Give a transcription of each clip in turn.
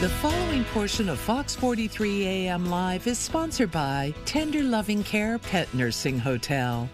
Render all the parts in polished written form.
The following portion of Fox 43 AM Live is sponsored by Tender Loving Care Pet Nursing Hotel.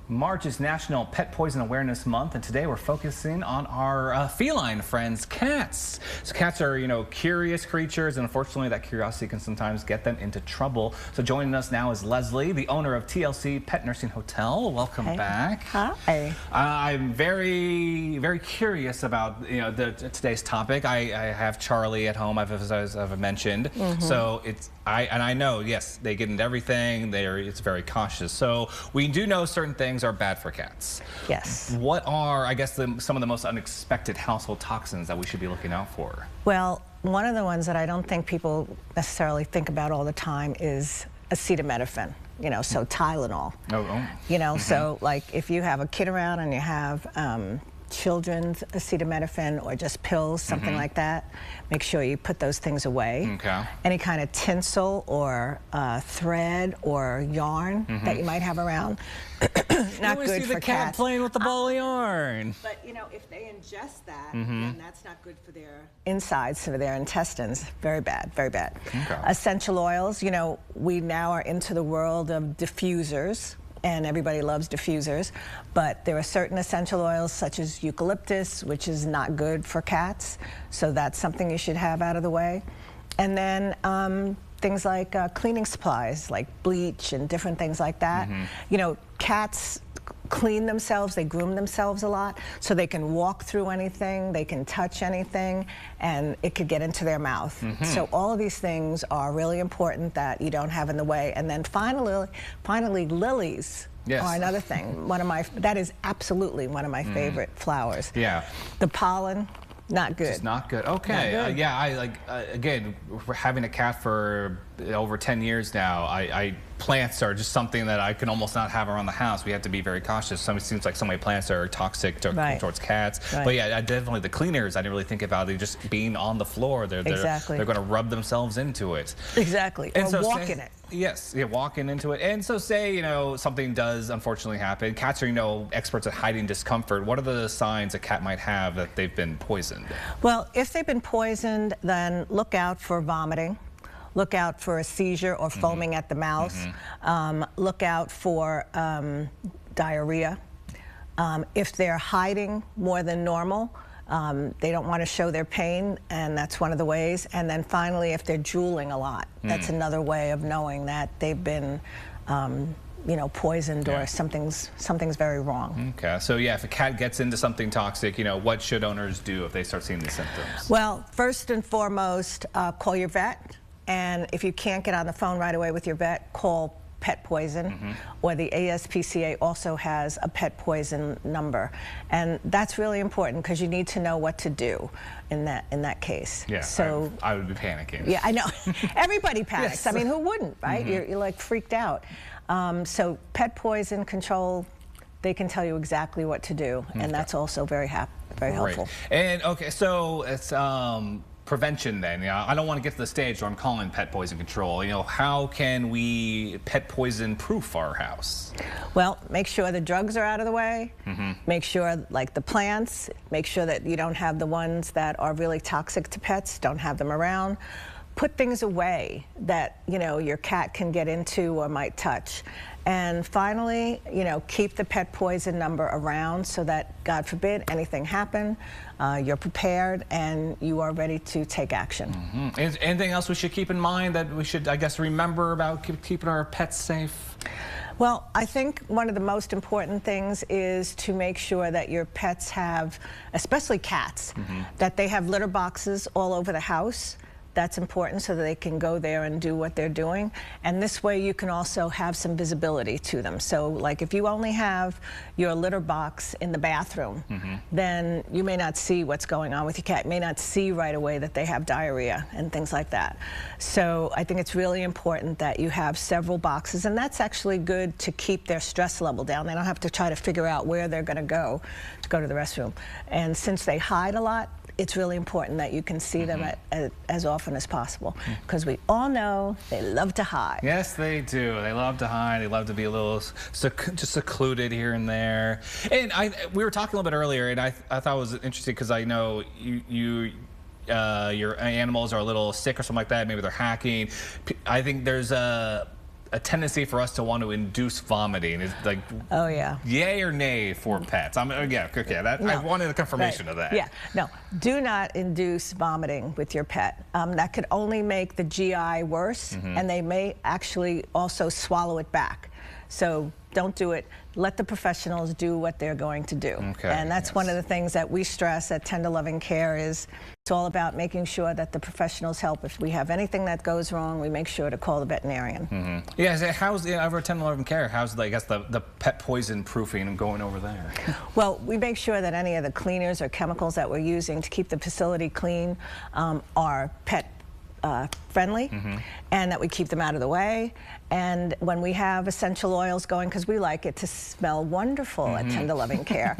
March is National Pet Poison Awareness Month, and today we're focusing on our feline friends, cats. So cats are, curious creatures, and unfortunately that curiosity can sometimes get them into trouble. So joining us now is Leslie, the owner of TLC Pet Nursing Hotel. Welcome back. Hi. I'm very, very curious about today's topic. I have Charlie at home, as I've mentioned. So I know, yes, they get into everything. It's very cautious. So we do know certain things are bad for cats. Yes. What are, I guess, some of the most unexpected household toxins that we should be looking out for? Well, one of the ones that I don't think people necessarily think about all the time is acetaminophen, so Tylenol. So like if you have a kid around and you have children's acetaminophen or just pills, something like that, make sure you put those things away. Okay. Any kind of tinsel or thread or yarn that you might have around, not good for cats. See the cat playing with the ball of yarn. But if they ingest that, then that's not good for their insides, for their intestines. Very bad, very bad. Okay. Essential oils, we now are into the world of diffusers. And everybody loves diffusers, but there are certain essential oils such as eucalyptus, which is not good for cats, so that's something you should have out of the way. And then things like cleaning supplies, like bleach and different things like that. Cats clean themselves, they groom themselves a lot, so they can walk through anything, they can touch anything, and it could get into their mouth. So all of these things are really important that you don't have in the way. And then finally lilies are another thing. That is absolutely one of my favorite flowers. Yeah. The pollen, not good. It's not good. Okay. Not good. Yeah, again, we're having a cat for over 10 years now. Plants are just something that I can almost not have around the house. We have to be very cautious. It seems like so many plants are toxic towards cats. But yeah, definitely the cleaners, I didn't really think about it just being on the floor. They're going to rub themselves into it. Exactly. And or walk in it. Yes, walking into it. And so say, something does unfortunately happen. Cats are, experts at hiding discomfort. What are the signs a cat might have that they've been poisoned? Well, if they've been poisoned, then look out for vomiting. Look out for a seizure or foaming at the mouth. Look out for diarrhea. If they're hiding more than normal, they don't want to show their pain, and that's one of the ways. And then finally, if they're drooling a lot, that's another way of knowing that they've been poisoned or something's very wrong. Okay, so yeah, if a cat gets into something toxic, what should owners do if they start seeing these symptoms? Well, first and foremost, call your vet. And if you can't get on the phone right away with your vet, call pet poison, or the ASPCA also has a pet poison number. And that's really important because you need to know what to do in that case. Yeah, so I would be panicking. Yeah, I know. Everybody panics. Yes. I mean, who wouldn't, right? You're like freaked out. So pet poison control, they can tell you exactly what to do, and that's also very helpful. And okay, so it's prevention then. I don't want to get to the stage where I'm calling pet poison control. How can we pet poison proof our house? Well, make sure the drugs are out of the way. Make sure, like the plants, make sure that you don't have the ones that are really toxic to pets, don't have them around. Put things away that, your cat can get into or might touch. And finally, keep the pet poison number around so that, God forbid, anything happen, you're prepared and you are ready to take action. Anything else we should keep in mind that we should, I guess, remember about keeping our pets safe? Well, I think one of the most important things is to make sure that your pets have, especially cats, that they have litter boxes all over the house. That's important so that they can go there and do what they're doing. And this way you can also have some visibility to them. So like if you only have your litter box in the bathroom, then you may not see what's going on with your cat. You may not see right away that they have diarrhea and things like that. So I think it's really important that you have several boxes, and that's actually good to keep their stress level down. They don't have to try to figure out where they're going to go to the restroom. And since they hide a lot, it's really important that you can see them as often as possible, because we all know they love to hide. Yes, they do. They love to hide. They love to be a little just secluded here and there. And we were talking a little bit earlier, and I thought it was interesting because I know your animals are a little sick or something like that. Maybe they're hacking. I think there's a tendency for us to want to induce vomiting. Is like, oh yeah, yay or nay for pets? Yeah, okay. No. I wanted a confirmation of that. Yeah, no, do not induce vomiting with your pet. That could only make the GI worse, and they may actually also swallow it back. So don't do it. Let the professionals do what they're going to do. Okay, and that's one of the things that we stress at Tender Loving Care is it's all about making sure that the professionals help. If we have anything that goes wrong, we make sure to call the veterinarian. Yeah, so how's over at Tender Loving Care? How's I guess the pet poison proofing going over there? Well, we make sure that any of the cleaners or chemicals that we're using to keep the facility clean are pet friendly, and that we keep them out of the way. And when we have essential oils going, because we like it to smell wonderful at Tender Loving Care,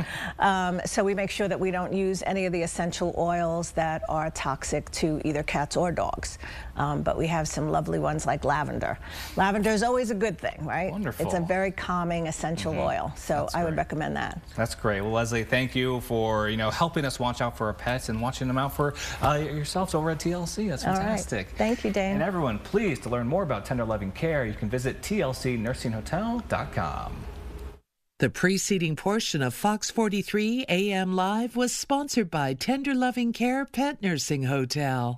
so we make sure that we don't use any of the essential oils that are toxic to either cats or dogs. But we have some lovely ones like lavender. Lavender is always a good thing, right? Wonderful. It's a very calming essential oil, so I would recommend that. That's great. Well, Leslie, thank you for helping us watch out for our pets and watching them out for yourselves over at TLC. That's fantastic. All right. Thank you, Dane. And everyone, please, to learn more about Tender Loving Care, you can visit tlcnursinghotel.com. The preceding portion of Fox 43 AM Live was sponsored by Tender Loving Care Pet Nursing Hotel.